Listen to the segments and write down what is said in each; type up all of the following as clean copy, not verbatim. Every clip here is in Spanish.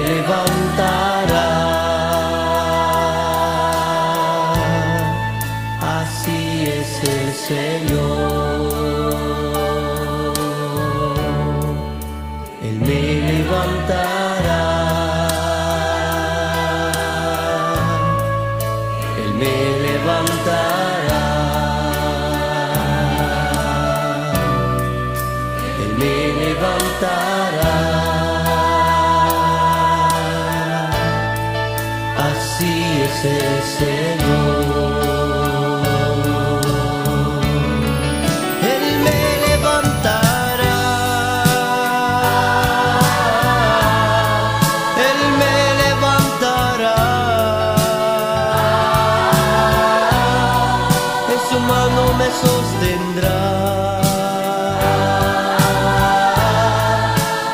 levantará. Así es el Señor. Él me levantará. Él me levantará. Él me levantará. Así es el Señor. Él me levantará. Él me levantará. En su mano me sostendrá.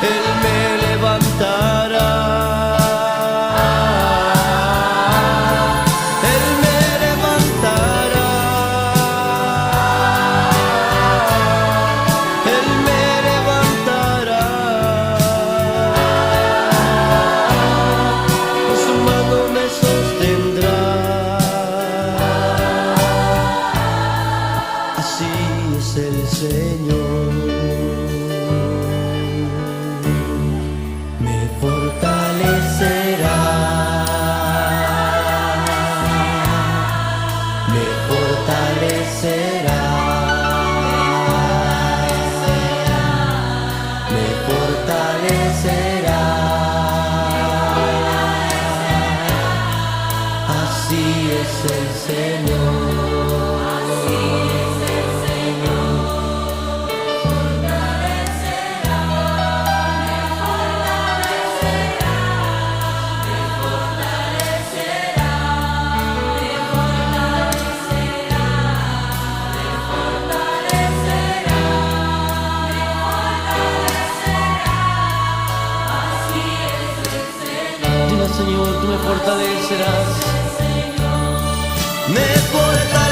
Él me levantará. Él me levantará. Él me levantará. Con su mano me sostendrá. Así es el Señor. Me fortalecerá. Me fortalecerá. Me fortalecerá. Así es el Señor. Dile, Señor, tú me fortalecerás. Me fortalecerás.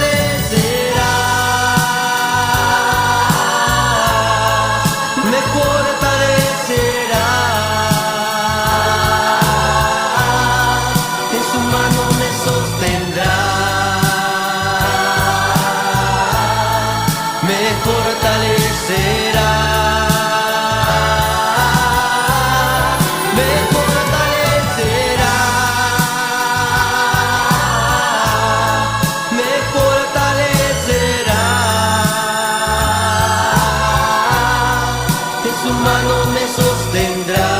Me fortalecerás. En su mano me sostendrá. Me fortalecerá. Me fortalecerá. Me fortalecerá. En su mano me sostendrá.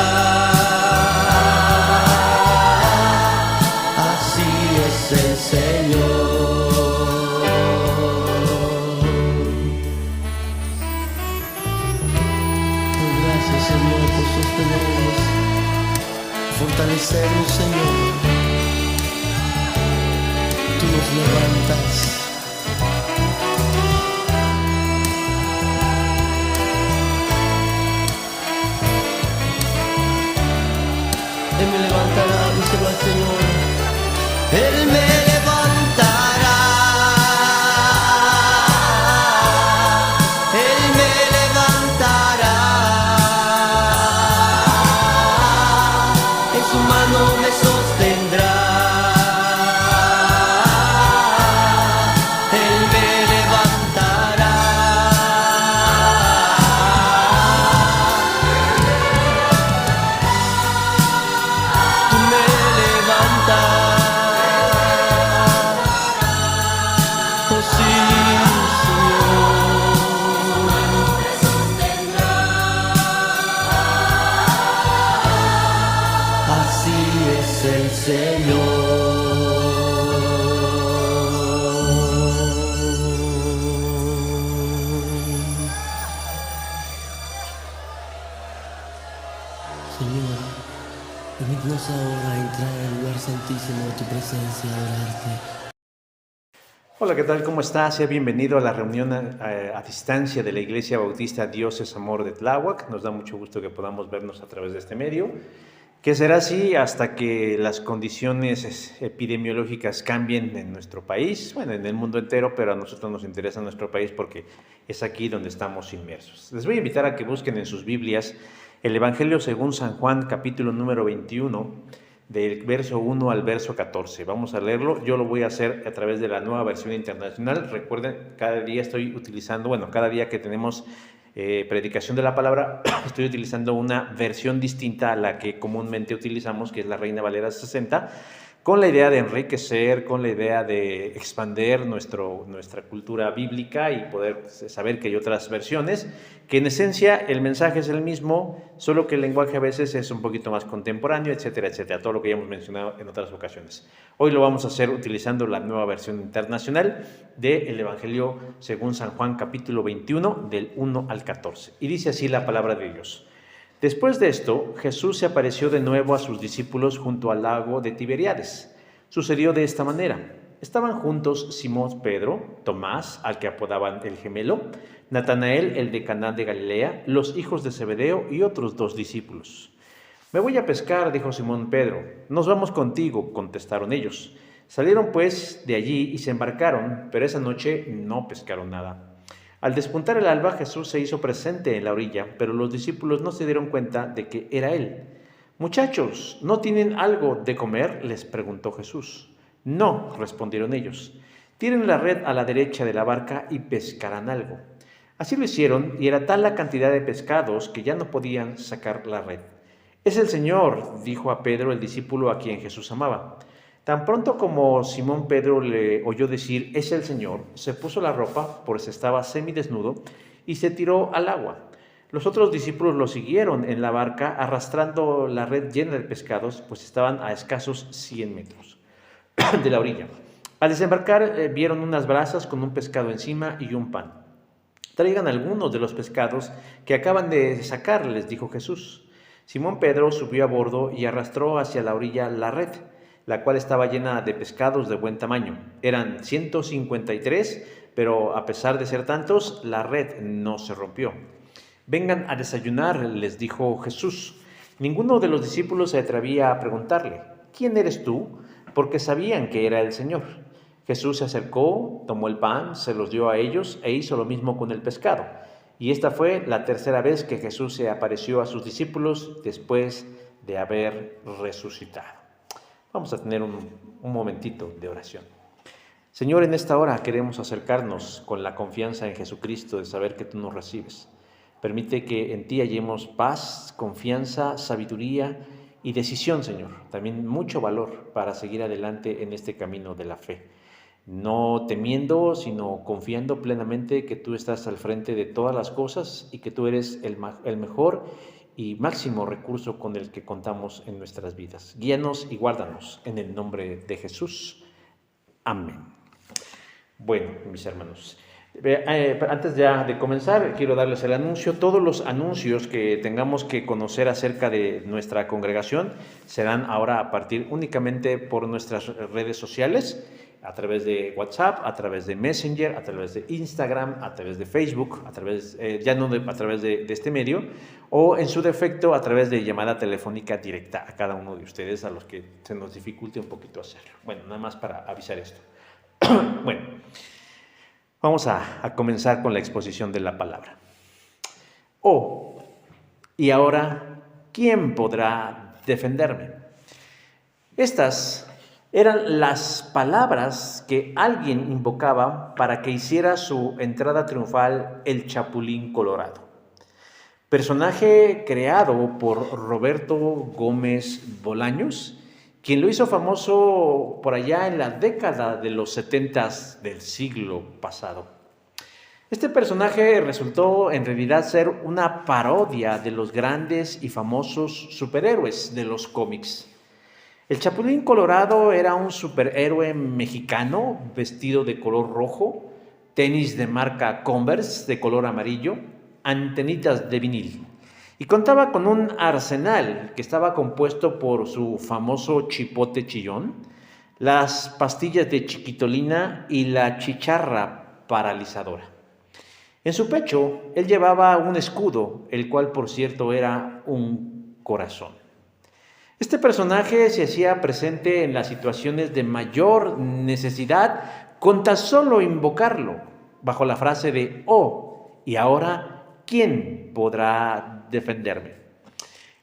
Así es el Señor. Gracias, Señor, por sostenernos, fortalecernos, Señor. Tú nos levantas. Él me levantará, díselo al Señor. Él me levantará. Él me levantará. En su mano me sostendrá. Él me levantará. Tú me levantas. Oh sí, Señor. Así es el Señor. Señor, permítanos ahora entrar al lugar santísimo de tu presencia, adorarte. Hola, ¿qué tal? ¿Cómo estás? Sea bienvenido a la reunión a distancia de la Iglesia Bautista Dios es Amor de Tláhuac. Nos da mucho gusto que podamos vernos a través de este medio, que será así hasta que las condiciones epidemiológicas cambien en nuestro país, bueno, en el mundo entero, pero a nosotros nos interesa nuestro país porque es aquí donde estamos inmersos. Les voy a invitar a que busquen en sus Biblias el Evangelio según San Juan, capítulo número 21, del verso 1 al verso 14. Vamos a leerlo. Yo lo voy a hacer a través de la Nueva Versión Internacional. Recuerden, cada día estoy utilizando, cada día que tenemos predicación de la palabra, estoy utilizando una versión distinta a la que comúnmente utilizamos, que es la Reina Valera 60, con la idea de enriquecer, con la idea de expandir nuestra cultura bíblica y poder saber que hay otras versiones, que en esencia el mensaje es el mismo, solo que el lenguaje a veces es un poquito más contemporáneo, etcétera, etcétera, todo lo que ya hemos mencionado en otras ocasiones. Hoy lo vamos a hacer utilizando la Nueva Versión Internacional del Evangelio según San Juan, capítulo 21, del 1 al 14. Y dice así la palabra de Dios. Después de esto, Jesús se apareció de nuevo a sus discípulos junto al lago de Tiberíades. Sucedió de esta manera. Estaban juntos Simón Pedro, Tomás, al que apodaban el gemelo, Natanael, el de Caná de Galilea, los hijos de Zebedeo y otros 2 discípulos. «Me voy a pescar», dijo Simón Pedro. «Nos vamos contigo», contestaron ellos. Salieron pues de allí y se embarcaron, pero esa noche no pescaron nada. Al despuntar el alba, Jesús se hizo presente en la orilla, pero los discípulos no se dieron cuenta de que era él. «Muchachos, ¿no tienen algo de comer?», les preguntó Jesús. «No», respondieron ellos. «Tiren la red a la derecha de la barca y pescarán algo». Así lo hicieron, y era tal la cantidad de pescados que ya no podían sacar la red. «Es el Señor», dijo a Pedro, el discípulo a quien Jesús amaba. Tan pronto como Simón Pedro le oyó decir «es el Señor», se puso la ropa, pues estaba semidesnudo, y se tiró al agua. Los otros discípulos lo siguieron en la barca, arrastrando la red llena de pescados, pues estaban a escasos 100 metros de la orilla. Al desembarcar vieron unas brasas con un pescado encima y un pan. «Traigan algunos de los pescados que acaban de sacar», les dijo Jesús. Simón Pedro subió a bordo y arrastró hacia la orilla la red, la cual estaba llena de pescados de buen tamaño. Eran 153, pero a pesar de ser tantos, la red no se rompió. «Vengan a desayunar», les dijo Jesús. Ninguno de los discípulos se atrevía a preguntarle, «¿Quién eres tú?», porque sabían que era el Señor. Jesús se acercó, tomó el pan, se los dio a ellos e hizo lo mismo con el pescado. Y esta fue la tercera vez que Jesús se apareció a sus discípulos después de haber resucitado. Vamos a tener un momentito de oración. Señor, en esta hora queremos acercarnos con la confianza en Jesucristo de saber que tú nos recibes. Permite que en ti hallemos paz, confianza, sabiduría y decisión, Señor. También mucho valor para seguir adelante en este camino de la fe. No temiendo, sino confiando plenamente que tú estás al frente de todas las cosas y que tú eres el mejor y máximo recurso con el que contamos en nuestras vidas. Guíanos y guárdanos en el nombre de Jesús. Amén. Bueno, mis hermanos, antes ya de comenzar, quiero darles el anuncio. Todos los anuncios que tengamos que conocer acerca de nuestra congregación serán ahora a partir únicamente por nuestras redes sociales, a través de WhatsApp, a través de Messenger, a través de Instagram, a través de Facebook, a través de este medio, o en su defecto a través de llamada telefónica directa a cada uno de ustedes, a los que se nos dificulte un poquito hacerlo. Bueno, nada más para avisar esto. Bueno, vamos a comenzar con la exposición de la palabra. Y ahora, ¿quién podrá defenderme? Estas eran las palabras que alguien invocaba para que hiciera su entrada triunfal el Chapulín Colorado. Personaje creado por Roberto Gómez Bolaños, quien lo hizo famoso por allá en la década de los 70 del siglo pasado. Este personaje resultó en realidad ser una parodia de los grandes y famosos superhéroes de los cómics. El Chapulín Colorado era un superhéroe mexicano vestido de color rojo, tenis de marca Converse de color amarillo, antenitas de vinil. Y contaba con un arsenal que estaba compuesto por su famoso chipote chillón, las pastillas de chiquitolina y la chicharra paralizadora. En su pecho él llevaba un escudo, el cual por cierto era un corazón. Este personaje se hacía presente en las situaciones de mayor necesidad con tan solo invocarlo, bajo la frase de «Oh, y ahora, ¿quién podrá defenderme?».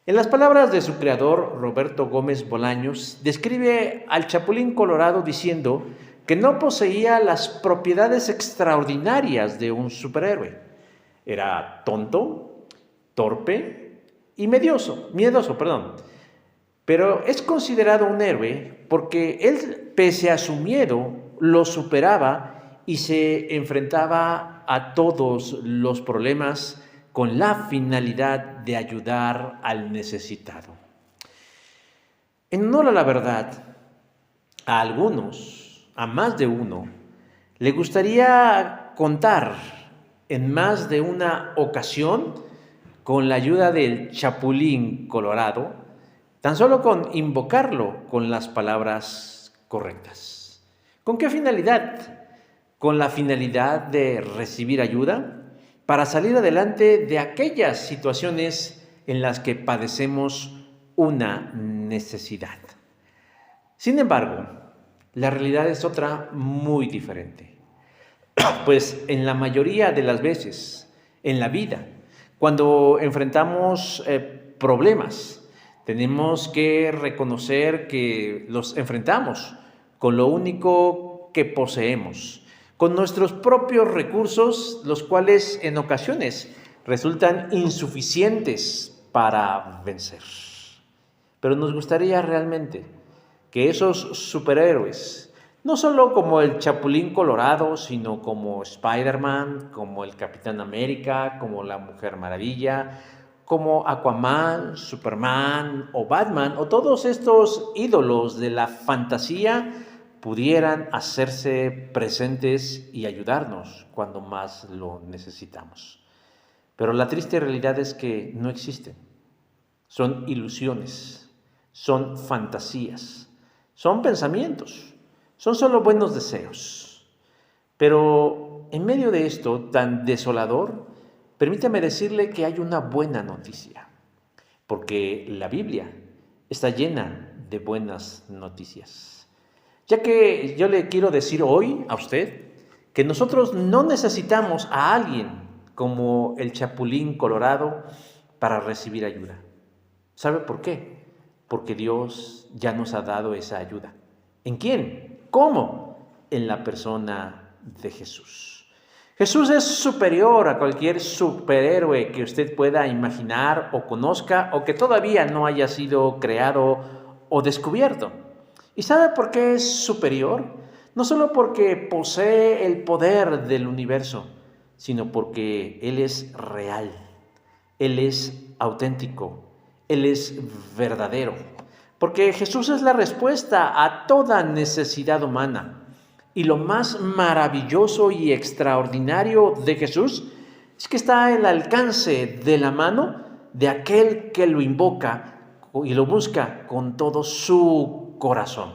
En las palabras de su creador, Roberto Gómez Bolaños, describe al Chapulín Colorado diciendo que no poseía las propiedades extraordinarias de un superhéroe. Era tonto, torpe y miedoso. Pero es considerado un héroe porque él, pese a su miedo, lo superaba y se enfrentaba a todos los problemas con la finalidad de ayudar al necesitado. En honor a la verdad, a algunos, a más de uno, le gustaría contar en más de una ocasión con la ayuda del Chapulín Colorado, tan solo con invocarlo con las palabras correctas. ¿Con qué finalidad? Con la finalidad de recibir ayuda para salir adelante de aquellas situaciones en las que padecemos una necesidad. Sin embargo, la realidad es otra muy diferente. Pues en la mayoría de las veces en la vida, cuando enfrentamos problemas, tenemos que reconocer que los enfrentamos con lo único que poseemos, con nuestros propios recursos, los cuales en ocasiones resultan insuficientes para vencer. Pero nos gustaría realmente que esos superhéroes, no solo como el Chapulín Colorado, sino como Spider-Man, como el Capitán América, como la Mujer Maravilla, como Aquaman, Superman o Batman, o todos estos ídolos de la fantasía, pudieran hacerse presentes y ayudarnos cuando más lo necesitamos. Pero la triste realidad es que no existen. Son ilusiones, son fantasías, son pensamientos, son solo buenos deseos. Pero en medio de esto tan desolador, permítame decirle que hay una buena noticia, porque la Biblia está llena de buenas noticias. Ya que yo le quiero decir hoy a usted que nosotros no necesitamos a alguien como el Chapulín Colorado para recibir ayuda. ¿Sabe por qué? Porque Dios ya nos ha dado esa ayuda. ¿En quién? ¿Cómo? En la persona de Jesús. Jesús es superior a cualquier superhéroe que usted pueda imaginar o conozca o que todavía no haya sido creado o descubierto. ¿Y sabe por qué es superior? No solo porque posee el poder del universo, sino porque Él es real, Él es auténtico, Él es verdadero. Porque Jesús es la respuesta a toda necesidad humana. Y lo más maravilloso y extraordinario de Jesús es que está al alcance de la mano de aquel que lo invoca y lo busca con todo su corazón.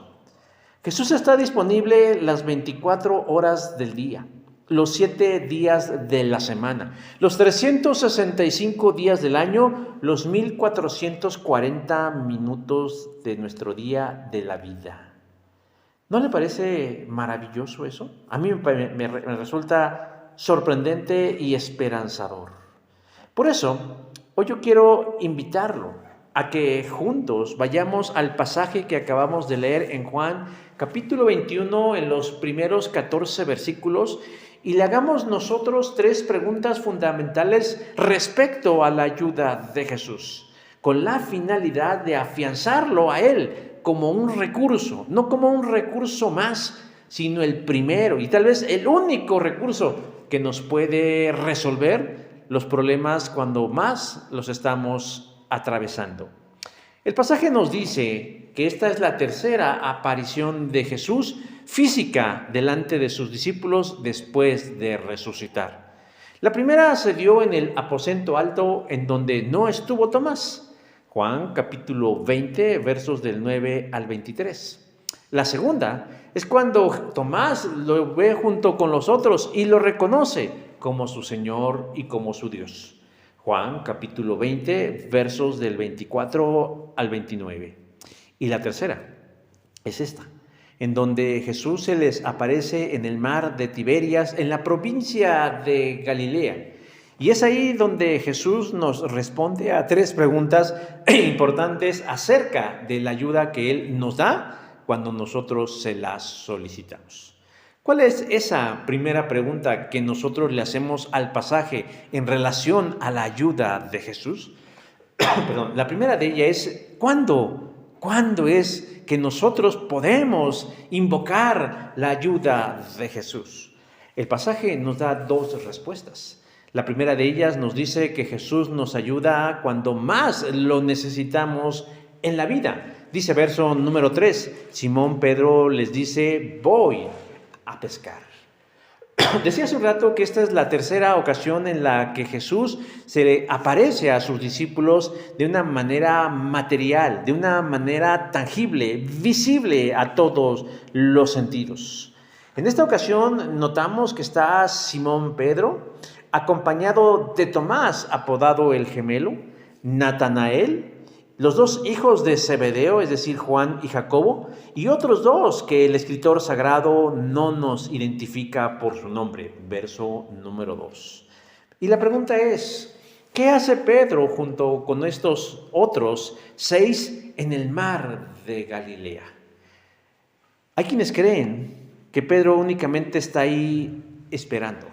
Jesús está disponible las 24 horas del día, los 7 días de la semana, los 365 días del año, los 1440 minutos de nuestro día de la vida. ¿No le parece maravilloso eso? A mí me resulta sorprendente y esperanzador. Por eso, hoy yo quiero invitarlo a que juntos vayamos al pasaje que acabamos de leer en Juan, capítulo 21, en los primeros 14 versículos, y le hagamos nosotros 3 preguntas fundamentales respecto a la ayuda de Jesús, con la finalidad de afianzarlo a Él como un recurso, no como un recurso más, sino el primero y tal vez el único recurso que nos puede resolver los problemas cuando más los estamos atravesando. El pasaje nos dice que esta es la tercera aparición de Jesús física delante de sus discípulos después de resucitar. La primera se dio en el aposento alto en donde no estuvo Tomás, Juan capítulo 20, versos del 9 al 23. La segunda es cuando Tomás lo ve junto con los otros y lo reconoce como su Señor y como su Dios. Juan capítulo 20, versos del 24 al 29. Y la tercera es esta, en donde Jesús se les aparece en el mar de Tiberias, en la provincia de Galilea. Y es ahí donde Jesús nos responde a 3 preguntas importantes acerca de la ayuda que Él nos da cuando nosotros se la solicitamos. ¿Cuál es esa primera pregunta que nosotros le hacemos al pasaje en relación a la ayuda de Jesús? Perdón, la primera de ellas es ¿cuándo? ¿Cuándo es que nosotros podemos invocar la ayuda de Jesús? El pasaje nos da 2 respuestas. La primera de ellas nos dice que Jesús nos ayuda cuando más lo necesitamos en la vida. Dice verso número 3, Simón Pedro les dice, voy a pescar. Decía hace un rato que esta es la tercera ocasión en la que Jesús se le aparece a sus discípulos de una manera material, de una manera tangible, visible a todos los sentidos. En esta ocasión notamos que está Simón Pedro, acompañado de Tomás, apodado el gemelo, Natanael, los 2 hijos de Zebedeo, es decir, Juan y Jacobo, y otros 2 que el escritor sagrado no nos identifica por su nombre, verso número 2. Y la pregunta es, ¿qué hace Pedro junto con estos otros 6 en el mar de Galilea? Hay quienes creen que Pedro únicamente está ahí esperando.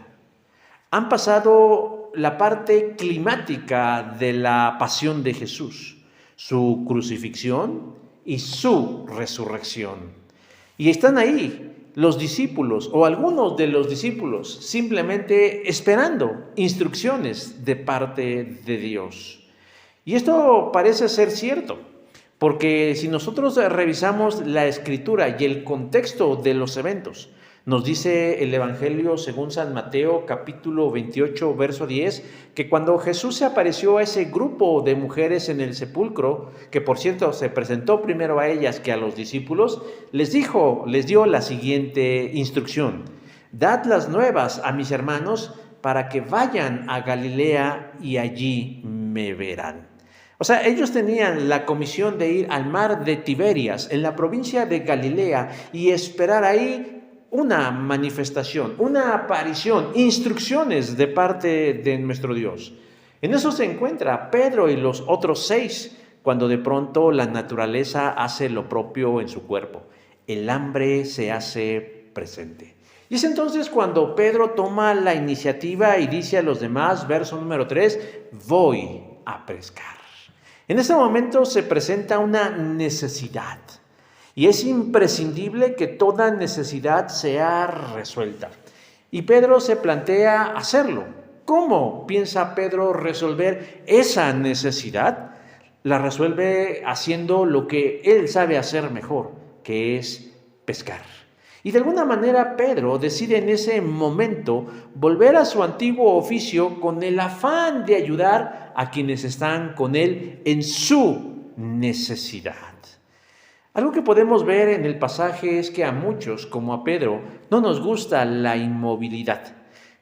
Han pasado la parte climática de la pasión de Jesús, su crucifixión y su resurrección. Y están ahí los discípulos o algunos de los discípulos simplemente esperando instrucciones de parte de Dios. Y esto parece ser cierto, porque si nosotros revisamos la escritura y el contexto de los eventos, nos dice el Evangelio según San Mateo, capítulo 28, verso 10, que cuando Jesús se apareció a ese grupo de mujeres en el sepulcro, que por cierto se presentó primero a ellas que a los discípulos, les dio la siguiente instrucción: dad las nuevas a mis hermanos para que vayan a Galilea y allí me verán. O sea, ellos tenían la comisión de ir al mar de Tiberias, en la provincia de Galilea, y esperar ahí una manifestación, una aparición, instrucciones de parte de nuestro Dios. En eso se encuentra Pedro y los otros 6, cuando de pronto la naturaleza hace lo propio en su cuerpo. El hambre se hace presente. Y es entonces cuando Pedro toma la iniciativa y dice a los demás, verso número 3, voy a pescar. En ese momento se presenta una necesidad. Y es imprescindible que toda necesidad sea resuelta. Y Pedro se plantea hacerlo. ¿Cómo piensa Pedro resolver esa necesidad? La resuelve haciendo lo que él sabe hacer mejor, que es pescar. Y de alguna manera Pedro decide en ese momento volver a su antiguo oficio con el afán de ayudar a quienes están con él en su necesidad. Algo que podemos ver en el pasaje es que a muchos, como a Pedro, no nos gusta la inmovilidad.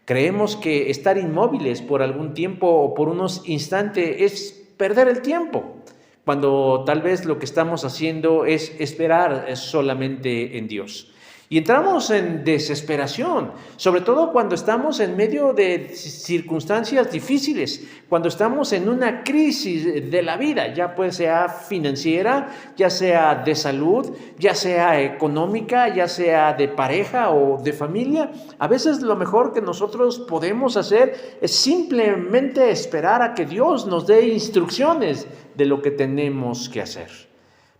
Creemos que estar inmóviles por algún tiempo o por unos instantes es perder el tiempo, cuando tal vez lo que estamos haciendo es esperar solamente en Dios. Y entramos en desesperación, sobre todo cuando estamos en medio de circunstancias difíciles, cuando estamos en una crisis de la vida, ya pues sea financiera, ya sea de salud, ya sea económica, ya sea de pareja o de familia. A veces lo mejor que nosotros podemos hacer es simplemente esperar a que Dios nos dé instrucciones de lo que tenemos que hacer.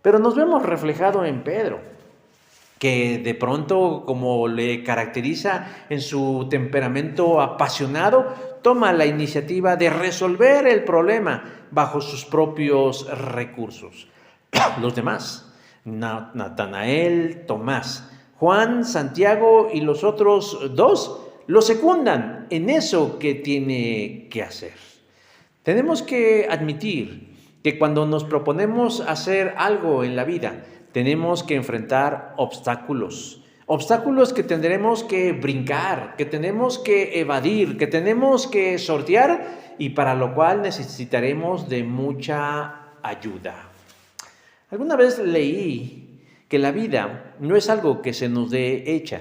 Pero nos vemos reflejado en Pedro, que de pronto, como le caracteriza en su temperamento apasionado, toma la iniciativa de resolver el problema bajo sus propios recursos. Los demás, Natanael, Tomás, Juan, Santiago y los otros 2, lo secundan en eso que tiene que hacer. Tenemos que admitir que cuando nos proponemos hacer algo en la vida, tenemos que enfrentar obstáculos que tendremos que brincar, que tenemos que evadir, que tenemos que sortear y para lo cual necesitaremos de mucha ayuda. Alguna vez leí que la vida no es algo que se nos dé hecha,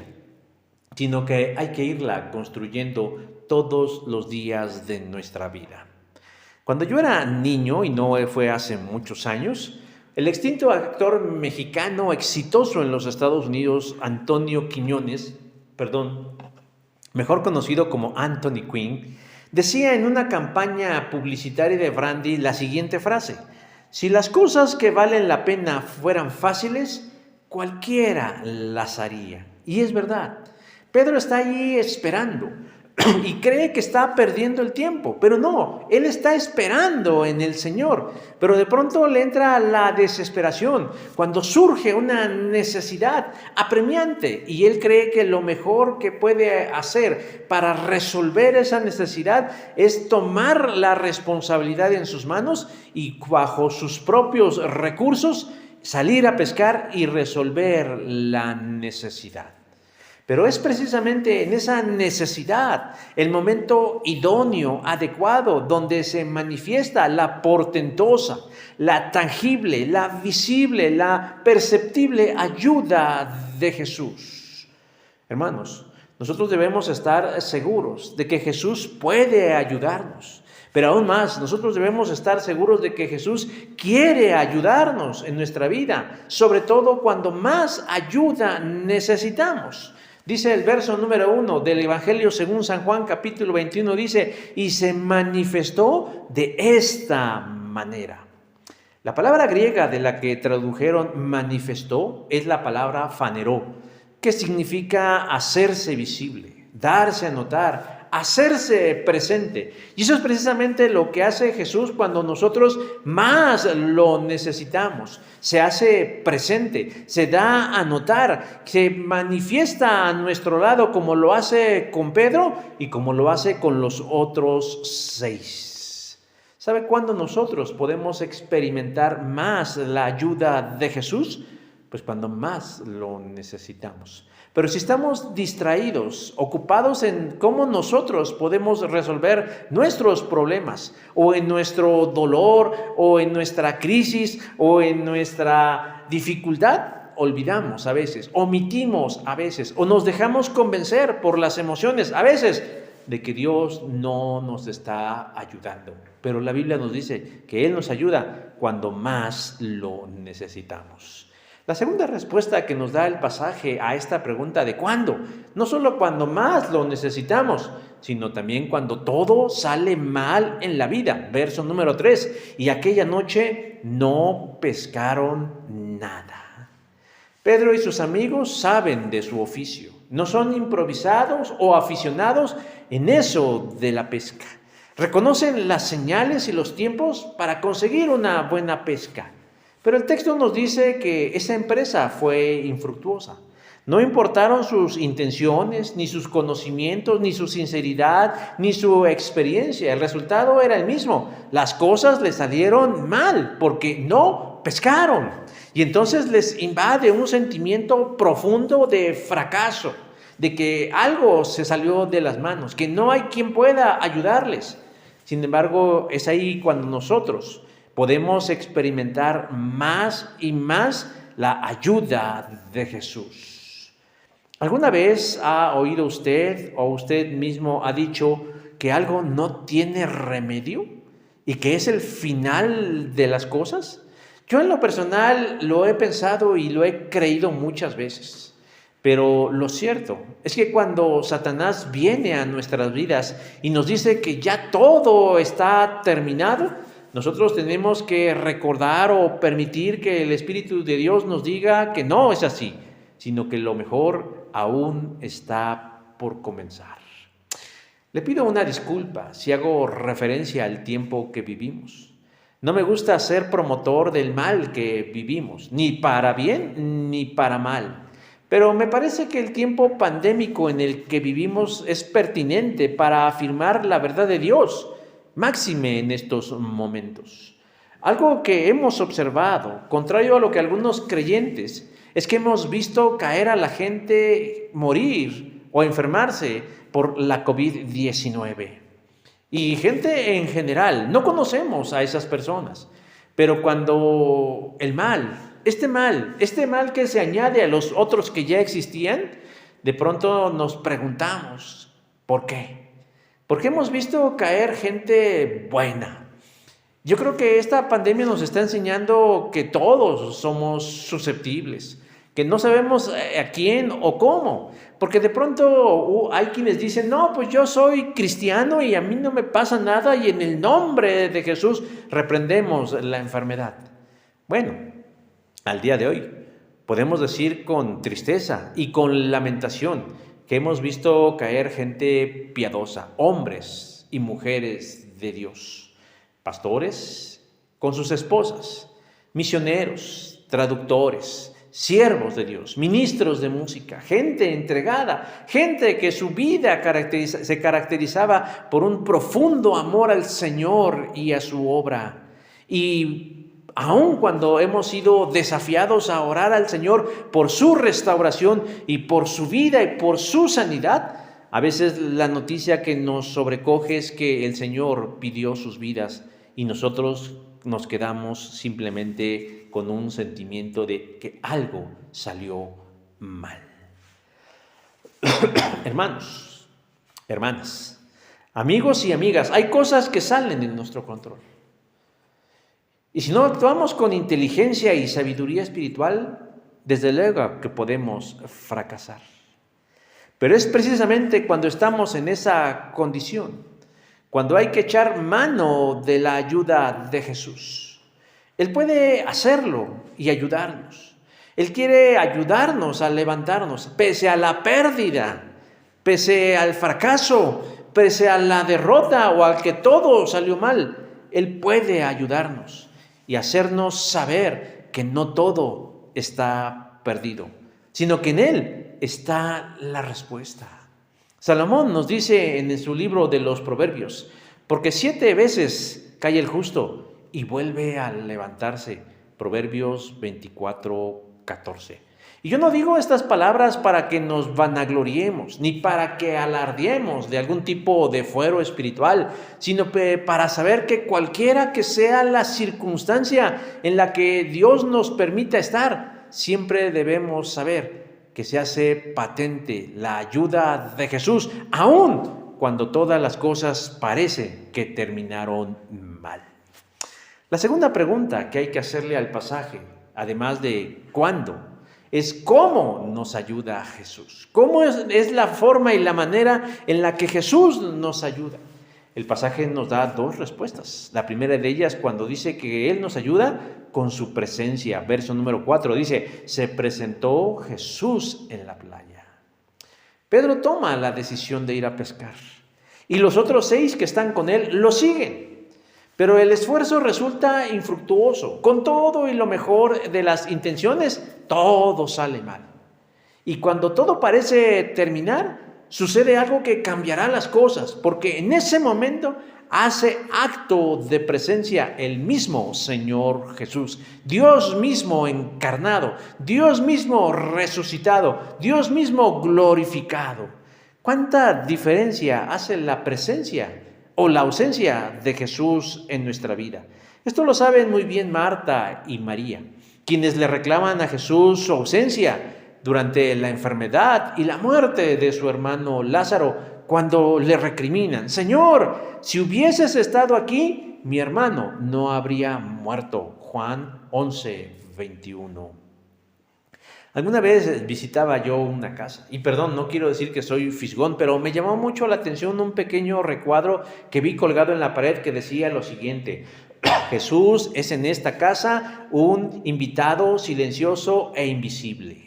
sino que hay que irla construyendo todos los días de nuestra vida. Cuando yo era niño, y no fue hace muchos años, el extinto actor mexicano exitoso en los Estados Unidos, Antonio Quiñones, mejor conocido como Anthony Quinn, decía en una campaña publicitaria de brandy la siguiente frase: si las cosas que valen la pena fueran fáciles, cualquiera las haría. Y es verdad. Pedro está allí esperando y cree que está perdiendo el tiempo, pero no, él está esperando en el Señor. Pero de pronto le entra la desesperación cuando surge una necesidad apremiante y él cree que lo mejor que puede hacer para resolver esa necesidad es tomar la responsabilidad en sus manos y bajo sus propios recursos salir a pescar y resolver la necesidad. Pero es precisamente en esa necesidad, el momento idóneo, adecuado, donde se manifiesta la portentosa, la tangible, la visible, la perceptible ayuda de Jesús. Hermanos, nosotros debemos estar seguros de que Jesús puede ayudarnos. Pero aún más, nosotros debemos estar seguros de que Jesús quiere ayudarnos en nuestra vida, sobre todo cuando más ayuda necesitamos. Dice el verso número 1 del Evangelio según San Juan, capítulo 21, dice: y se manifestó de esta manera. La palabra griega de la que tradujeron manifestó es la palabra faneró, que significa hacerse visible, darse a notar, hacerse presente. Y eso es precisamente lo que hace Jesús cuando nosotros más lo necesitamos. Se hace presente, se da a notar, se manifiesta a nuestro lado como lo hace con Pedro y como lo hace con los otros 6. ¿Sabe cuándo nosotros podemos experimentar más la ayuda de Jesús? Pues cuando más lo necesitamos. Pero si estamos distraídos, ocupados en cómo nosotros podemos resolver nuestros problemas, o en nuestro dolor, o en nuestra crisis, o en nuestra dificultad, olvidamos a veces, omitimos a veces, o nos dejamos convencer por las emociones a veces de que Dios no nos está ayudando. Pero la Biblia nos dice que Él nos ayuda cuando más lo necesitamos. La segunda respuesta que nos da el pasaje a esta pregunta de ¿cuándo? No solo cuando más lo necesitamos, sino también cuando todo sale mal en la vida. Verso número 3, y aquella noche no pescaron nada. Pedro y sus amigos saben de su oficio, no son improvisados o aficionados en eso de la pesca. Reconocen las señales y los tiempos para conseguir una buena pesca. Pero el texto nos dice que esa empresa fue infructuosa. No importaron sus intenciones, ni sus conocimientos, ni su sinceridad, ni su experiencia. El resultado era el mismo. Las cosas les salieron mal porque no pescaron. Y entonces les invade un sentimiento profundo de fracaso, de que algo se salió de las manos, que no hay quien pueda ayudarles. Sin embargo, es ahí cuando nosotros podemos experimentar más y más la ayuda de Jesús. ¿Alguna vez ha oído usted o usted mismo ha dicho que algo no tiene remedio y que es el final de las cosas? Yo en lo personal lo he pensado y lo he creído muchas veces. Pero lo cierto es que cuando Satanás viene a nuestras vidas y nos dice que ya todo está terminado, nosotros tenemos que recordar o permitir que el Espíritu de Dios nos diga que no es así, sino que lo mejor aún está por comenzar. Le pido una disculpa si hago referencia al tiempo que vivimos. No me gusta ser promotor del mal que vivimos, ni para bien ni para mal. Pero me parece que el tiempo pandémico en el que vivimos es pertinente para afirmar la verdad de Dios, máxime en estos momentos. Algo que hemos observado, contrario a lo que algunos creyentes, es que hemos visto caer a la gente morir o enfermarse por la COVID-19. Y gente en general, no conocemos a esas personas, pero cuando el mal, este mal que se añade a los otros que ya existían, de pronto nos preguntamos, ¿por qué? Porque hemos visto caer gente buena. Yo creo que esta pandemia nos está enseñando que todos somos susceptibles, que no sabemos a quién o cómo, porque de pronto hay quienes dicen, no, pues yo soy cristiano y a mí no me pasa nada y en el nombre de Jesús reprendemos la enfermedad. Bueno, al día de hoy podemos decir con tristeza y con lamentación que hemos visto caer gente piadosa, hombres y mujeres de Dios, pastores con sus esposas, misioneros, traductores, siervos de Dios, ministros de música, gente entregada, gente que su vida se caracterizaba por un profundo amor al Señor y a su obra. Y aun cuando hemos sido desafiados a orar al Señor por su restauración y por su vida y por su sanidad, a veces la noticia que nos sobrecoge es que el Señor pidió sus vidas y nosotros nos quedamos simplemente con un sentimiento de que algo salió mal. Hermanos, hermanas, amigos y amigas, hay cosas que salen de nuestro control. Y si no actuamos con inteligencia y sabiduría espiritual, desde luego que podemos fracasar. Pero es precisamente cuando estamos en esa condición, cuando hay que echar mano de la ayuda de Jesús. Él puede hacerlo y ayudarnos. Él quiere ayudarnos a levantarnos, pese a la pérdida, pese al fracaso, pese a la derrota o al que todo salió mal. Él puede ayudarnos y hacernos saber que no todo está perdido, sino que en Él está la respuesta. Salomón nos dice en su libro de los Proverbios, porque 7 veces cae el justo y vuelve a levantarse. Proverbios 24:14. Y yo no digo estas palabras para que nos vanagloriemos, ni para que alardeemos de algún tipo de fuero espiritual, sino para saber que cualquiera que sea la circunstancia en la que Dios nos permita estar, siempre debemos saber que se hace patente la ayuda de Jesús, aun cuando todas las cosas parece que terminaron mal. La segunda pregunta que hay que hacerle al pasaje, además de ¿cuándo?, es cómo nos ayuda Jesús. ¿Cómo es la forma y la manera en la que Jesús nos ayuda? El pasaje nos da 2 respuestas. La primera de ellas cuando dice que Él nos ayuda con su presencia. Verso número 4 dice, se presentó Jesús en la playa. Pedro toma la decisión de ir a pescar y los otros 6 que están con él lo siguen. Pero el esfuerzo resulta infructuoso. Con todo y lo mejor de las intenciones, todo sale mal. Y cuando todo parece terminar, sucede algo que cambiará las cosas, porque en ese momento hace acto de presencia el mismo Señor Jesús, Dios mismo encarnado, Dios mismo resucitado, Dios mismo glorificado. ¿Cuánta diferencia hace la presencia o la ausencia de Jesús en nuestra vida? Esto lo saben muy bien Marta y María, quienes le reclaman a Jesús su ausencia durante la enfermedad y la muerte de su hermano Lázaro, cuando le recriminan, Señor, si hubieses estado aquí, mi hermano no habría muerto. Juan 11:21. Alguna vez visitaba yo una casa, y perdón, no quiero decir que soy fisgón, pero me llamó mucho la atención un pequeño recuadro que vi colgado en la pared que decía lo siguiente: Jesús es en esta casa un invitado silencioso e invisible.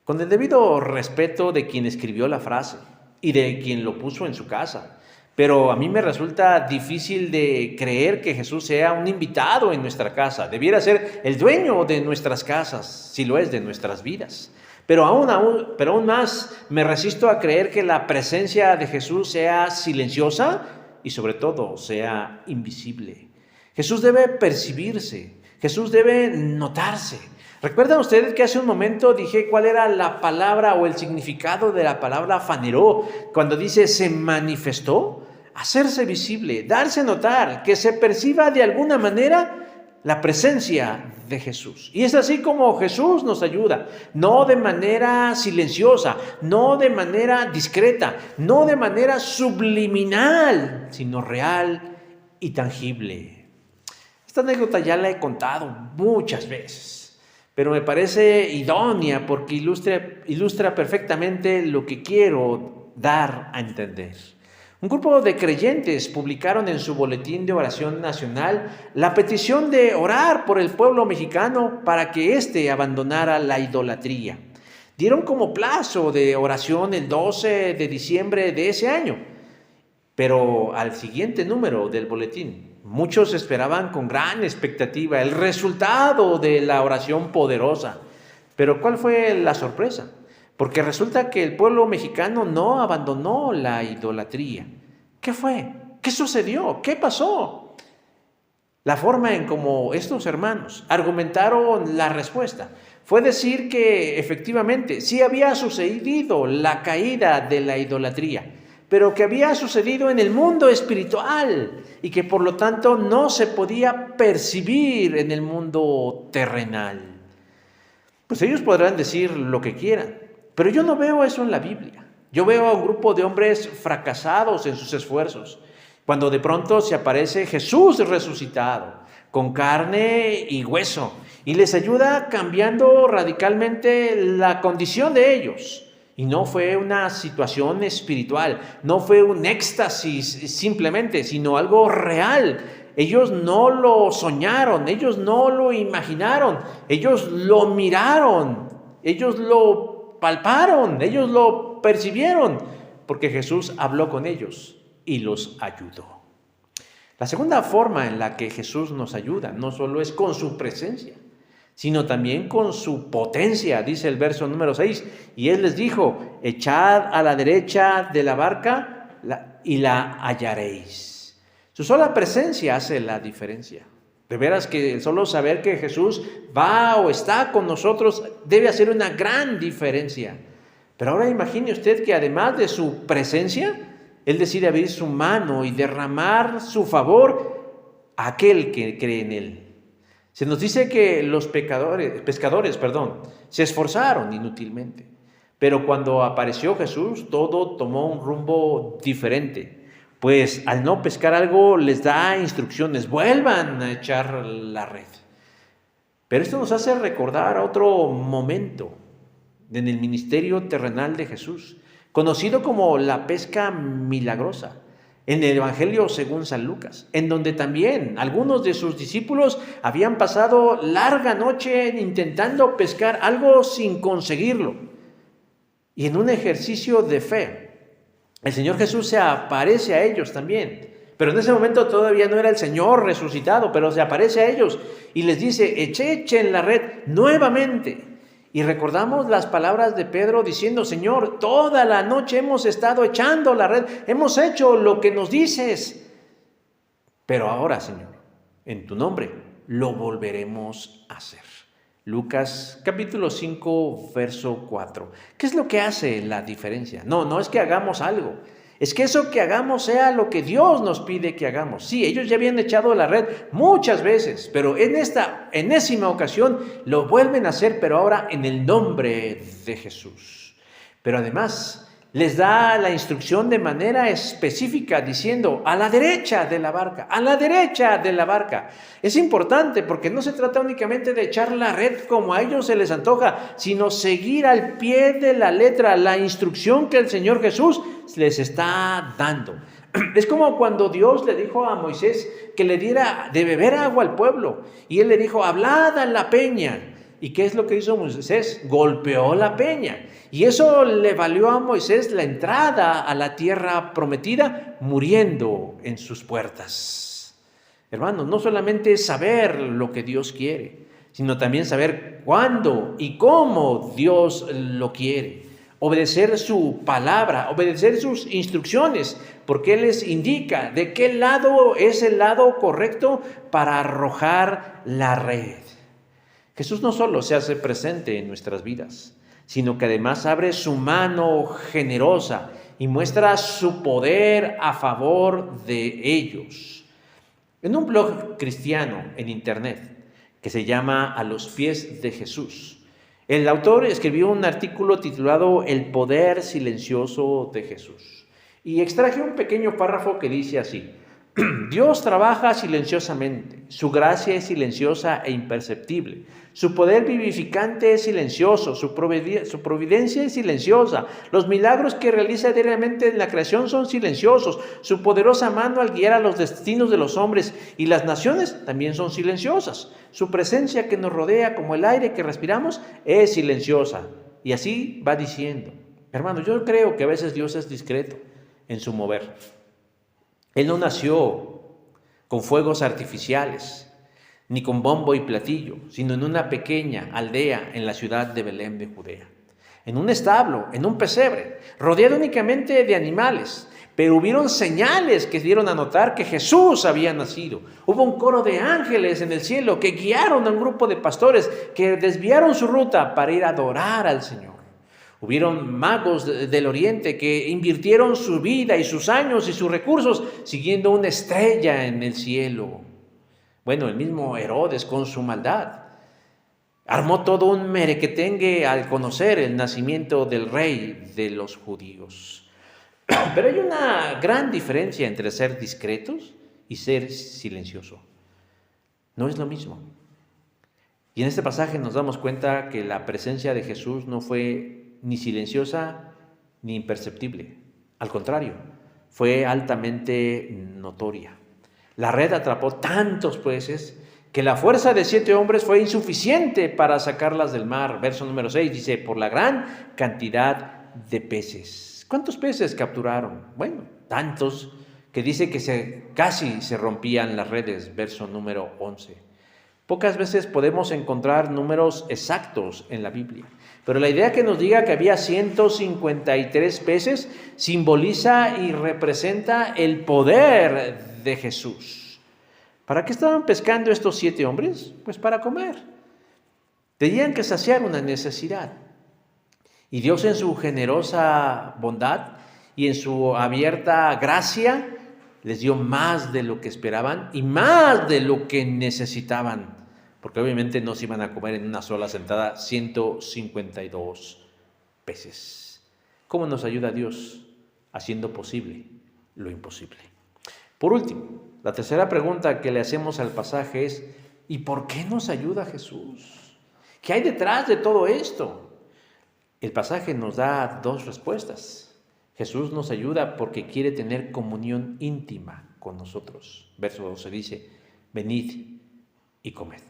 Con el debido respeto de quien escribió la frase y de quien lo puso en su casa, pero a mí me resulta difícil de creer que Jesús sea un invitado en nuestra casa. Debiera ser el dueño de nuestras casas, si lo es de nuestras vidas. Pero aún más me resisto a creer que la presencia de Jesús sea silenciosa y sobre todo sea invisible. Jesús debe percibirse, Jesús debe notarse. ¿Recuerdan ustedes que hace un momento dije cuál era la palabra o el significado de la palabra faneró? Cuando dice se manifestó, hacerse visible, darse a notar, que se perciba de alguna manera la presencia de Jesús. Y es así como Jesús nos ayuda, no de manera silenciosa, no de manera discreta, no de manera subliminal, sino real y tangible. Esta anécdota ya la he contado muchas veces, pero me parece idónea porque ilustra perfectamente lo que quiero dar a entender. Un grupo de creyentes publicaron en su boletín de oración nacional la petición de orar por el pueblo mexicano para que éste abandonara la idolatría. Dieron como plazo de oración el 12 de diciembre de ese año, pero al siguiente número del boletín, muchos esperaban con gran expectativa el resultado de la oración poderosa. Pero ¿cuál fue la sorpresa? Porque resulta que el pueblo mexicano no abandonó la idolatría. ¿Qué fue? ¿Qué sucedió? ¿Qué pasó? La forma en cómo estos hermanos argumentaron la respuesta fue decir que efectivamente sí había sucedido la caída de la idolatría, pero que había sucedido en el mundo espiritual y que por lo tanto no se podía percibir en el mundo terrenal. Pues ellos podrán decir lo que quieran, pero yo no veo eso en la Biblia. Yo veo a un grupo de hombres fracasados en sus esfuerzos, cuando de pronto se aparece Jesús resucitado, con carne y hueso, y les ayuda cambiando radicalmente la condición de ellos. Y no fue una situación espiritual, no fue un éxtasis simplemente, sino algo real. Ellos no lo soñaron, ellos no lo imaginaron, ellos lo miraron, ellos lo palparon, ellos lo percibieron, porque Jesús habló con ellos y los ayudó. La segunda forma en la que Jesús nos ayuda no solo es con su presencia, sino también con su potencia, dice el verso número 6, y Él les dijo, echad a la derecha de la barca y la hallaréis. Su sola presencia hace la diferencia. De veras que solo saber que Jesús va o está con nosotros debe hacer una gran diferencia. Pero ahora imagine usted que además de su presencia, Él decide abrir su mano y derramar su favor a aquel que cree en Él. Se nos dice que los pescadores, se esforzaron inútilmente, pero cuando apareció Jesús, todo tomó un rumbo diferente, pues al no pescar algo les da instrucciones, vuelvan a echar la red. Pero esto nos hace recordar otro momento en el ministerio terrenal de Jesús, conocido como la pesca milagrosa, en el Evangelio según San Lucas, en donde también algunos de sus discípulos habían pasado larga noche intentando pescar algo sin conseguirlo. Y en un ejercicio de fe, el Señor Jesús se aparece a ellos también. Pero en ese momento todavía no era el Señor resucitado, pero se aparece a ellos y les dice, echen la red nuevamente. Y recordamos las palabras de Pedro diciendo, Señor, toda la noche hemos estado echando la red, hemos hecho lo que nos dices. Pero ahora, Señor, en tu nombre lo volveremos a hacer. Lucas capítulo 5, verso 4. ¿Qué es lo que hace la diferencia? No es que hagamos algo. Es que eso que hagamos sea lo que Dios nos pide que hagamos. Sí, ellos ya habían echado la red muchas veces, pero en esta enésima ocasión lo vuelven a hacer, pero ahora en el nombre de Jesús. Pero además les da la instrucción de manera específica diciendo a la derecha de la barca, a la derecha de la barca. Es importante porque no se trata únicamente de echar la red como a ellos se les antoja, sino seguir al pie de la letra la instrucción que el Señor Jesús les está dando. Es como cuando Dios le dijo a Moisés que le diera de beber agua al pueblo y él le dijo, hablad a la peña. ¿Y qué es lo que hizo Moisés? Golpeó la peña. Y eso le valió a Moisés la entrada a la tierra prometida, muriendo en sus puertas. Hermanos, no solamente saber lo que Dios quiere, sino también saber cuándo y cómo Dios lo quiere. Obedecer su palabra, obedecer sus instrucciones, porque Él les indica de qué lado es el lado correcto para arrojar la red. Jesús no solo se hace presente en nuestras vidas, sino que además abre su mano generosa y muestra su poder a favor de ellos. En un blog cristiano en internet que se llama A los pies de Jesús. El autor escribió un artículo titulado El poder silencioso de Jesús. Y extraje un pequeño párrafo que dice así: Dios trabaja silenciosamente, su gracia es silenciosa e imperceptible, su poder vivificante es silencioso, su providencia es silenciosa, los milagros que realiza diariamente en la creación son silenciosos, su poderosa mano al guiar a los destinos de los hombres y las naciones también son silenciosas, su presencia que nos rodea como el aire que respiramos es silenciosa. Y así va diciendo. Hermano, yo creo que a veces Dios es discreto en su mover. Él no nació con fuegos artificiales, ni con bombo y platillo, sino en una pequeña aldea en la ciudad de Belén de Judea, en un establo, en un pesebre, rodeado únicamente de animales, pero hubieron señales que dieron a notar que Jesús había nacido. Hubo un coro de ángeles en el cielo que guiaron a un grupo de pastores que desviaron su ruta para ir a adorar al Señor. Hubieron magos del oriente que invirtieron su vida y sus años y sus recursos siguiendo una estrella en el cielo. Bueno, el mismo Herodes con su maldad armó todo un merequetengue al conocer el nacimiento del rey de los judíos. Pero hay una gran diferencia entre ser discretos y ser silencioso. No es lo mismo. Y en este pasaje nos damos cuenta que la presencia de Jesús no fue ni silenciosa ni imperceptible. Al contrario, fue altamente notoria. La red atrapó tantos peces que la fuerza de 7 hombres fue insuficiente para sacarlas del mar. Verso número 6 dice, por la gran cantidad de peces. ¿Cuántos peces capturaron? Bueno, tantos que dice que casi se rompían las redes. Verso número 11. Pocas veces podemos encontrar números exactos en la Biblia, pero la idea que nos diga que había 153 peces simboliza y representa el poder de Jesús. ¿Para qué estaban pescando estos 7 hombres? Pues para comer. Tenían que saciar una necesidad. Y Dios en su generosa bondad y en su abierta gracia les dio más de lo que esperaban y más de lo que necesitaban, porque obviamente no se iban a comer en una sola sentada 152 peces. ¿Cómo nos ayuda Dios? Haciendo posible lo imposible. Por último, la tercera pregunta que le hacemos al pasaje es, ¿y por qué nos ayuda Jesús? ¿Qué hay detrás de todo esto? El pasaje nos da 2 respuestas. Jesús nos ayuda porque quiere tener comunión íntima con nosotros. Verso 12 dice, venid y comed.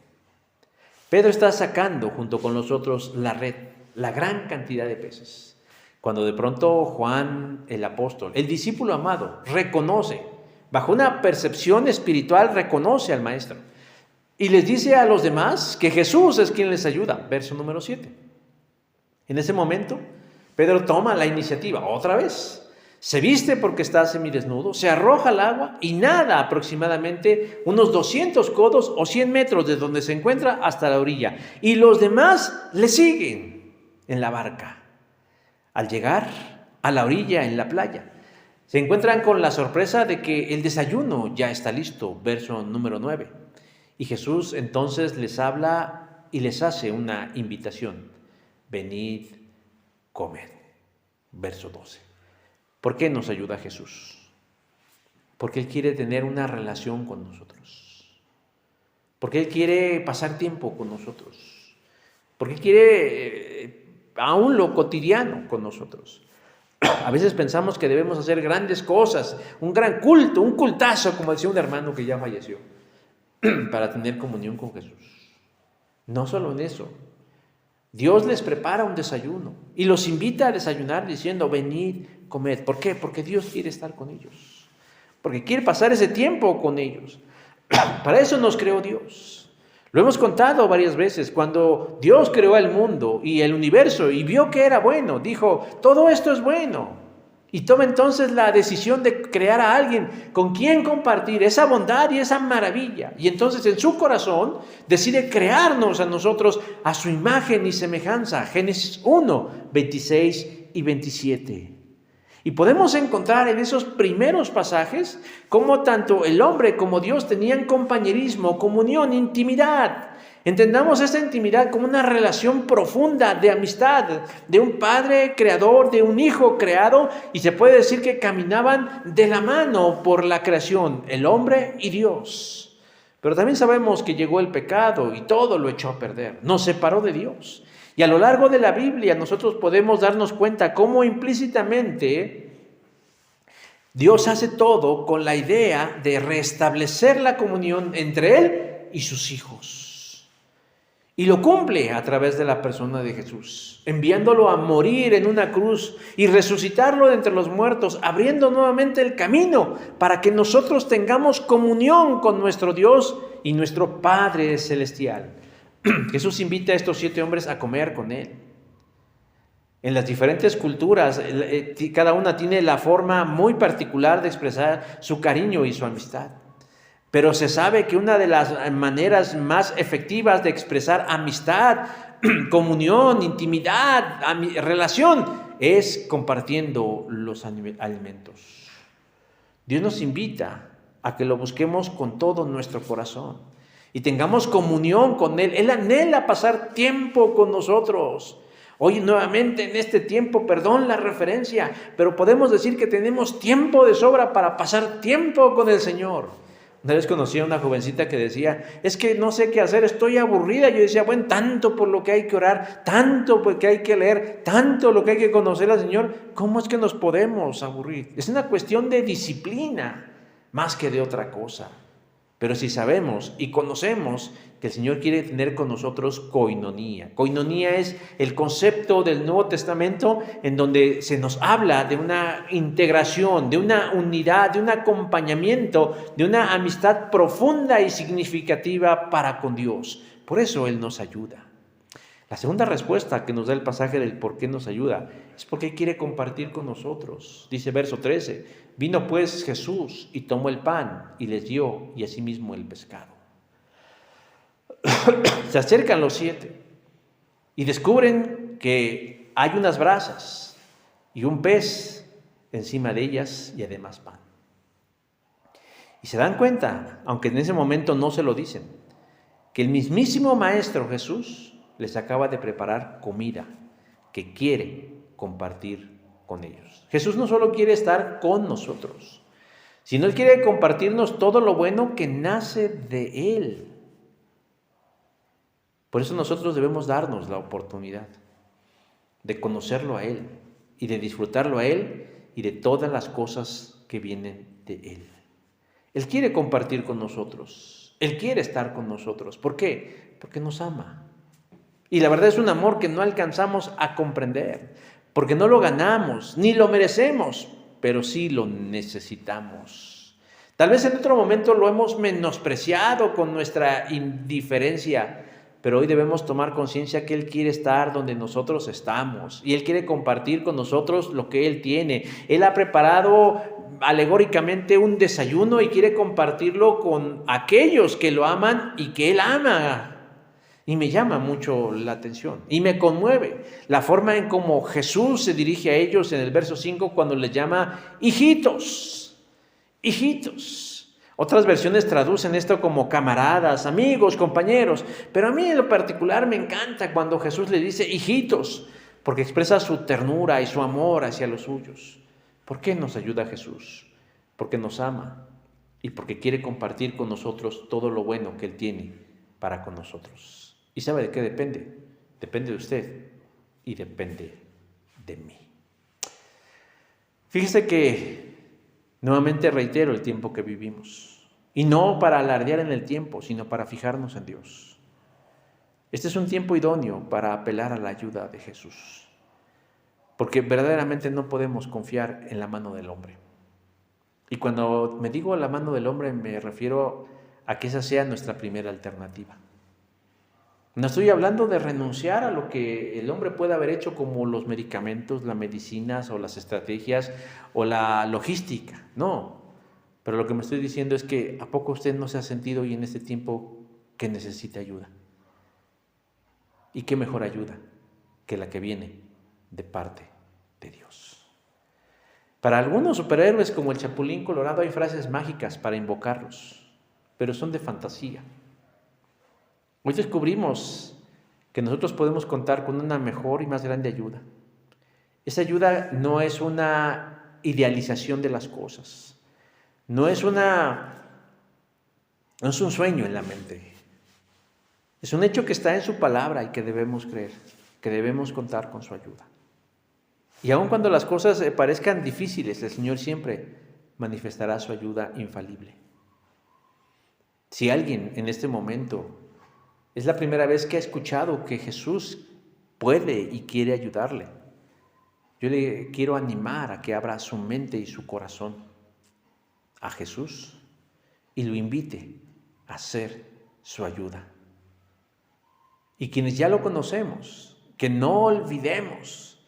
Pedro está sacando junto con los otros la red, la gran cantidad de peces. Cuando de pronto Juan, el apóstol, el discípulo amado, reconoce, bajo una percepción espiritual, reconoce al maestro. Y les dice a los demás que Jesús es quien les ayuda. Verso número 7. En ese momento, Pedro toma la iniciativa otra vez, se viste porque está semidesnudo, se arroja al agua y nada aproximadamente unos 200 codos o 100 metros de donde se encuentra hasta la orilla. Y los demás le siguen en la barca. Al llegar a la orilla en la playa, se encuentran con la sorpresa de que el desayuno ya está listo, verso número 9. Y Jesús entonces les habla y les hace una invitación. Venid, comed. Verso 12. ¿Por qué nos ayuda Jesús? Porque Él quiere tener una relación con nosotros. Porque Él quiere pasar tiempo con nosotros. Porque Él quiere aún lo cotidiano con nosotros. A veces pensamos que debemos hacer grandes cosas, un gran culto, un cultazo, como decía un hermano que ya falleció, para tener comunión con Jesús. No solo en eso. Dios les prepara un desayuno y los invita a desayunar diciendo, venid, comed. ¿Por qué? Porque Dios quiere estar con ellos. Porque quiere pasar ese tiempo con ellos. Para eso nos creó Dios. Lo hemos contado varias veces. Cuando Dios creó el mundo y el universo y vio que era bueno, dijo, todo esto es bueno. Y toma entonces la decisión de crear a alguien con quien compartir esa bondad y esa maravilla. Y entonces en su corazón decide crearnos a nosotros a su imagen y semejanza. Génesis 1, 26 y 27. Y podemos encontrar en esos primeros pasajes cómo tanto el hombre como Dios tenían compañerismo, comunión, intimidad. Entendamos esta intimidad como una relación profunda de amistad, de un padre creador, de un hijo creado, y se puede decir que caminaban de la mano por la creación, el hombre y Dios. Pero también sabemos que llegó el pecado y todo lo echó a perder, nos separó de Dios. Y a lo largo de la Biblia nosotros podemos darnos cuenta cómo implícitamente Dios hace todo con la idea de restablecer la comunión entre Él y sus hijos. Y lo cumple a través de la persona de Jesús, enviándolo a morir en una cruz y resucitarlo de entre los muertos, abriendo nuevamente el camino para que nosotros tengamos comunión con nuestro Dios y nuestro Padre Celestial. Jesús invita a estos 7 hombres a comer con Él. En las diferentes culturas, cada una tiene la forma muy particular de expresar su cariño y su amistad. Pero se sabe que una de las maneras más efectivas de expresar amistad, comunión, intimidad, relación, es compartiendo los alimentos. Dios nos invita a que lo busquemos con todo nuestro corazón y tengamos comunión con Él. Él anhela pasar tiempo con nosotros. Hoy nuevamente en este tiempo, perdón la referencia, pero podemos decir que tenemos tiempo de sobra para pasar tiempo con el Señor. Una vez conocí a una jovencita que decía, es que no sé qué hacer, estoy aburrida. Yo decía, bueno, tanto por lo que hay que orar, tanto por lo que hay que leer, tanto lo que hay que conocer al Señor, ¿cómo es que nos podemos aburrir? Es una cuestión de disciplina más que de otra cosa. Pero si sabemos y conocemos que el Señor quiere tener con nosotros koinonía. Koinonía es el concepto del Nuevo Testamento en donde se nos habla de una integración, de una unidad, de un acompañamiento, de una amistad profunda y significativa para con Dios. Por eso Él nos ayuda. La segunda respuesta que nos da el pasaje del por qué nos ayuda es porque quiere compartir con nosotros. Dice verso 13, vino pues Jesús y tomó el pan y les dio y asimismo el pescado. Se acercan los 7 y descubren que hay unas brasas y un pez encima de ellas y además pan. Y se dan cuenta, aunque en ese momento no se lo dicen, que el mismísimo Maestro Jesús les acaba de preparar comida que quiere compartir con ellos. Jesús no solo quiere estar con nosotros, sino Él quiere compartirnos todo lo bueno que nace de Él. Por eso nosotros debemos darnos la oportunidad de conocerlo a Él y de disfrutarlo a Él y de todas las cosas que vienen de Él. Él quiere compartir con nosotros, Él quiere estar con nosotros. ¿Por qué? Porque nos ama. Y la verdad es un amor que no alcanzamos a comprender, porque no lo ganamos, ni lo merecemos, pero sí lo necesitamos. Tal vez en otro momento lo hemos menospreciado con nuestra indiferencia, pero hoy debemos tomar conciencia que Él quiere estar donde nosotros estamos y Él quiere compartir con nosotros lo que Él tiene. Él ha preparado alegóricamente un desayuno y quiere compartirlo con aquellos que lo aman y que Él ama. Y me llama mucho la atención y me conmueve la forma en cómo Jesús se dirige a ellos en el verso 5 cuando les llama hijitos, hijitos. Otras versiones traducen esto como camaradas, amigos, compañeros, pero a mí en lo particular me encanta cuando Jesús le dice hijitos, porque expresa su ternura y su amor hacia los suyos. ¿Por qué nos ayuda Jesús? Porque nos ama y porque quiere compartir con nosotros todo lo bueno que Él tiene para con nosotros. ¿Y sabe de qué depende? Depende de usted y depende de mí. Fíjese que nuevamente reitero el tiempo que vivimos. Y no para alardear en el tiempo, sino para fijarnos en Dios. Este es un tiempo idóneo para apelar a la ayuda de Jesús. Porque verdaderamente no podemos confiar en la mano del hombre. Y cuando me digo la mano del hombre me refiero a que esa sea nuestra primera alternativa. No estoy hablando de renunciar a lo que el hombre puede haber hecho como los medicamentos, las medicinas o las estrategias o la logística, no. Pero lo que me estoy diciendo es que ¿a poco usted no se ha sentido hoy en este tiempo que necesita ayuda? ¿Y qué mejor ayuda que la que viene de parte de Dios? Para algunos superhéroes como el Chapulín Colorado hay frases mágicas para invocarlos, pero son de fantasía. Hoy descubrimos que nosotros podemos contar con una mejor y más grande ayuda. Esa ayuda no es una idealización de las cosas, no es un sueño en la mente. Es un hecho que está en su palabra y que debemos creer, que debemos contar con su ayuda. Y aun cuando las cosas parezcan difíciles, el Señor siempre manifestará su ayuda infalible. Si alguien en este momento es la primera vez que ha escuchado que Jesús puede y quiere ayudarle, yo le quiero animar a que abra su mente y su corazón a Jesús y lo invite a ser su ayuda. Y quienes ya lo conocemos, que no olvidemos,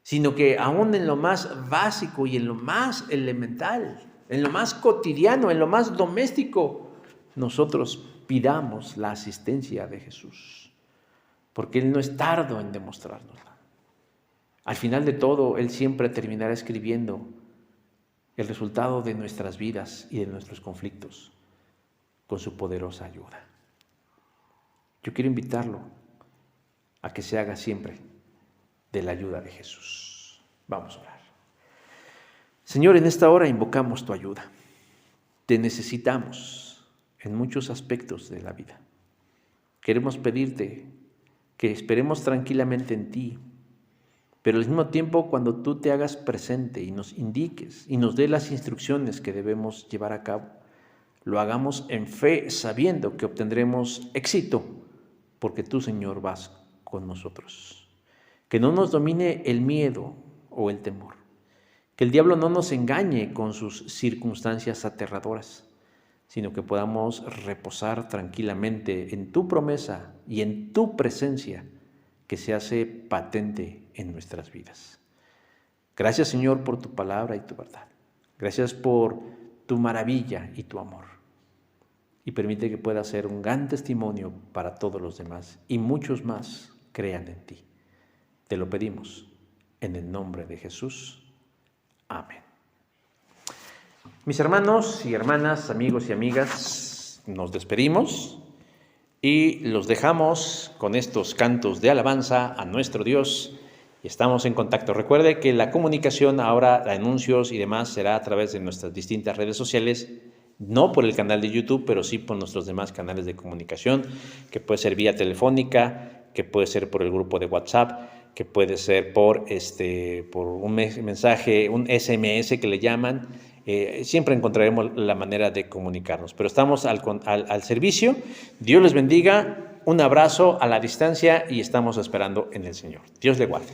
sino que aún en lo más básico y en lo más elemental, en lo más cotidiano, en lo más doméstico, nosotros pidamos la asistencia de Jesús, porque Él no es tardo en demostrárnosla. Al final de todo, Él siempre terminará escribiendo el resultado de nuestras vidas y de nuestros conflictos con su poderosa ayuda. Yo quiero invitarlo a que se haga siempre de la ayuda de Jesús. Vamos a orar. Señor, en esta hora invocamos tu ayuda. Te necesitamos en muchos aspectos de la vida. Queremos pedirte que esperemos tranquilamente en ti, pero al mismo tiempo cuando tú te hagas presente y nos indiques y nos dé las instrucciones que debemos llevar a cabo, lo hagamos en fe, sabiendo que obtendremos éxito, porque tú, Señor, vas con nosotros. Que no nos domine el miedo o el temor. Que el diablo no nos engañe con sus circunstancias aterradoras, sino que podamos reposar tranquilamente en tu promesa y en tu presencia que se hace patente en nuestras vidas. Gracias, Señor, por tu palabra y tu verdad. Gracias por tu maravilla y tu amor. Y permite que pueda ser un gran testimonio para todos los demás y muchos más crean en ti. Te lo pedimos en el nombre de Jesús. Amén. Mis hermanos y hermanas, amigos y amigas, nos despedimos y los dejamos con estos cantos de alabanza a nuestro Dios y estamos en contacto. Recuerde que la comunicación ahora, anuncios y demás, será a través de nuestras distintas redes sociales, no por el canal de YouTube, pero sí por nuestros demás canales de comunicación, que puede ser vía telefónica, que puede ser por el grupo de WhatsApp, que puede ser por un mensaje, un SMS que le llaman. Siempre encontraremos la manera de comunicarnos, pero estamos al servicio. Dios les bendiga, un abrazo a la distancia y estamos esperando en el Señor. Dios le guarde.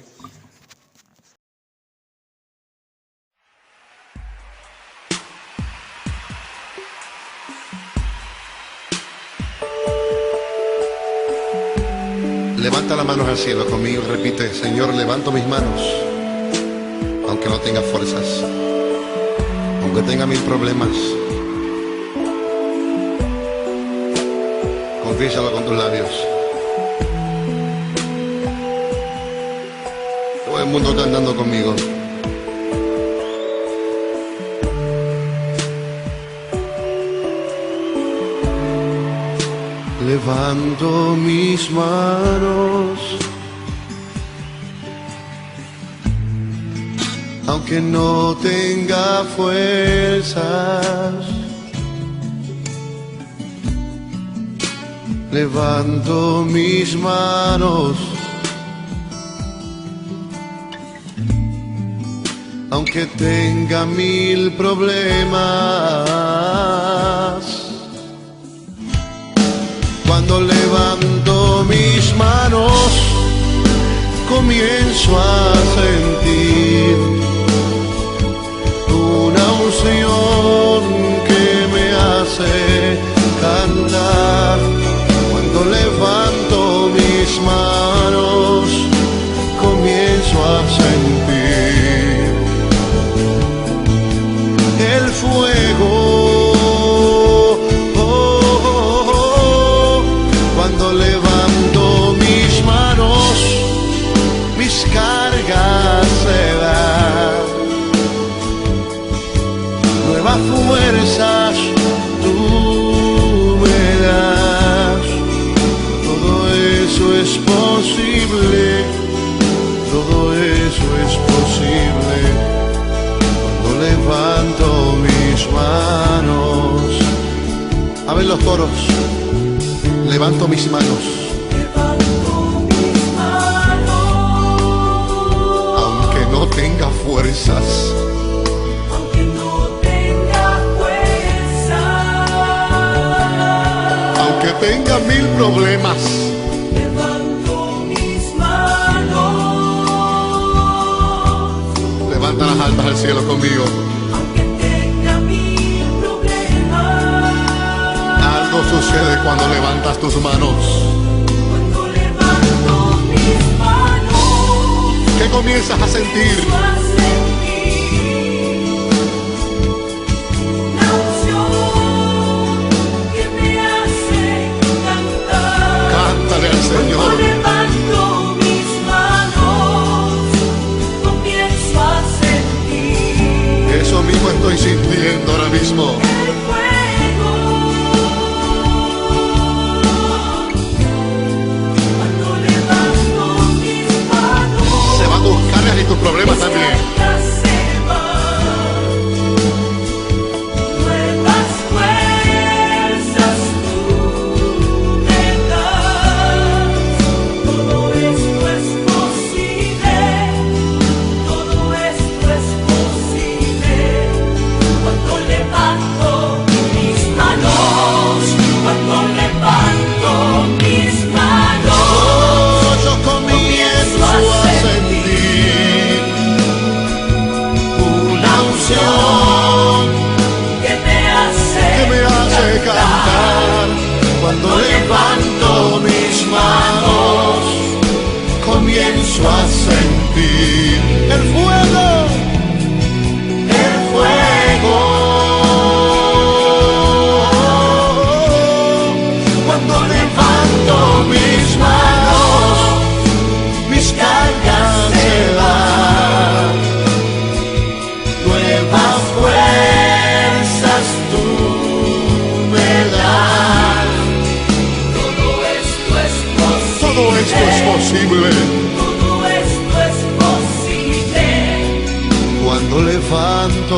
Levanta las manos al cielo conmigo y repite: Señor, levanto mis manos, aunque no tenga fuerzas, aunque tenga mil problemas. Confiésalo con tus labios. Todo el mundo está andando conmigo. Levanto mis manos, aunque no tenga fuerzas. Levanto mis manos, aunque tenga mil problemas. Cuando levanto mis manos, comienzo a sentir una unción que me hace cantar. Cuando levanto mis manos, comienzo a sentir el fuego. Cuando levanto mis manos, mis cargas se dan. Nuevas fuerzas tú me das. ver los coros. Levanto mis manos. Aunque no tenga fuerzas. Aunque tenga mil problemas. Levanta las almas al cielo conmigo. Algo sucede cuando levantas tus manos. ¿Qué comienzas a sentir? Cántale al Señor. Eso mismo estoy sintiendo ahora mismo. Se van tus cargas y tus problemas también. Cuando levanto mis manos, comienzo a sentir el fuego, el fuego. Cuando levanto mis manos, mis cargas se van, nuevas fuerzas tú me das. Todo esto es posible. Todo esto es posible. Cuando levanto